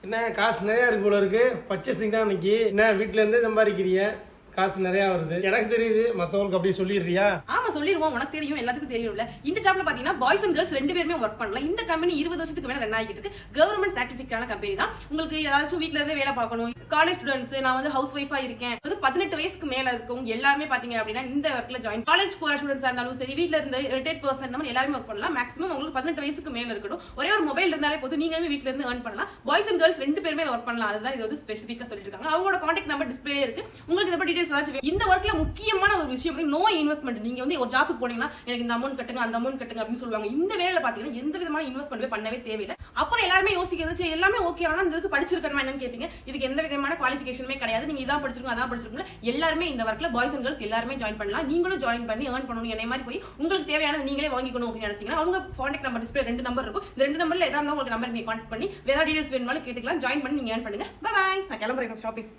என்ன காசு நிறையா இருக்கு போல இருக்கு. பர்ச்சேசிங் தான் இன்னைக்கு. என்ன வீட்டுல இருந்தே சம்பாதிக்கிறீங்க, காசு நிறைய வருது. எனக்கு தெரியுது, மத்தவங்களுக்கு அப்படியே சொல்லிடுறியா? ஆமா சொல்லிடுவோம், உனக்கு தெரியும், எல்லாத்துக்கும் தெரியும்ல. இந்த ஜாப்ல பாத்தீங்கன்னா பாய்ஸ் அண்ட் கேர்ள்ஸ் ரெண்டு பேருமே ஒர்க் பண்ணலாம். இந்த கம்பெனி 20 வருஷத்துக்கு மேல ரன் ஆகிட்டு இருக்கு. கவர்மெண்ட் சர்டிபிகேட்டான கம்பெனி தான். உங்களுக்கு ஏதாச்சும் வீட்ல இருந்தே வேலை பார்க்கணும், காலேஜ் ஸ்டூடெண்ட்ஸ், நான் வந்து ஹவுஸ் ஒய்ஃபா இருக்கேன், 18 வயசுக்கு மேல இருக்கவங்க எல்லாருமே பாத்தீங்க அப்படின்னா இந்த ஒர்க்ல ஜாயின். காலேஜ் போற ஸ்டூடெண்ட்ஸா இருந்தாலும் சரி, வீட்ல இருந்து ரிட்டையர்ட் பர்சன் இந்த மாதிரி எல்லாருமே ஒர்க் பண்ணலாம். மேக்ஸிமம் உங்களுக்கு 18 வயசுக்கு மேல இருக்கணும். ஒரே ஒரு மொபைல் இருந்தாலே போதும், நீங்களுமே வீட்ல இருந்து earn பண்ணலாம். பாய்ஸ் அண்ட் கேர்ள்ஸ் ரெண்டு பேருமே ஒர்க் பண்ணலாம். அதுதான் இது வந்து ஸ்பெசிஃபிக்கா சொல்லிருக்காங்க. அவங்களோட கான்டாக்ட் நம்பர் டிஸ்பிளே இருக்கு. உங்களுக்கு இத பத்தி டீடைல்ஸ் ஏதாச்சும் இந்த ஒர்க்ல முக்கியமான ஒரு விஷயம் வந்து நோ இன்வெஸ்ட்மெண்ட். நீங்க வந்து ஒரு ஜாபுக்கு போனீங்கன்னா எனக்கு இந்த அமௌண்ட் கட்டுங்க, அந்த அமௌண்ட் கட்டுங்க அப்படின்னு சொல்லுவாங்க. இந்த வேலையில பாத்தீங்கன்னா எந்த விதமான இன்வெஸ்ட்மெண்ட் பண்ணவே தேவையில்லை. அப்புறம் எல்லாருமே யோசிக்கிறது எல்லாமே ஓகே, ஆனா இதுக்கு படிச்சிருக்கணுமா என்னன்னு கேட்பீங்க. இதுக்கு எந்த விதமான குவாலிஃபிகேஷனுமே கிடையாது. நீங்க இதான் படிச்சிருக்கோம் அதான் படிச்சிருக்கோம். எல்லாருமே இந்த ஒர்க்ல பாய்ஸ் அண்ட் கேர்ள்ஸ் எல்லாருமே ஜாயின் பண்ணலாம். நீங்களும் ஜாயின் பண்ணி earn பண்ணணும். என்ன மாதிரி போய் உங்களுக்கு தேவையானது நீங்களே வாங்கிக்கணும் அப்படின்னு நினைச்சீங்கன்னா அவங்க கான்டாக்ட் நம்பர் டிஸ்பிளே 2 நம்பர் இருக்கும். இந்த 2 நம்பர்ல ஏதாவது உங்களுக்கு நம்பர் நீங்க கான்டாக்ட் பண்ணி வேற டீடைல்ஸ் வேணுமாலும் கேட்டுக்கலாம். ஜாயின் பண்ணி நீங்க earn பண்ணுங்க. Bye bye. நான் கிளம்புறேன் ஷாப்பிங்.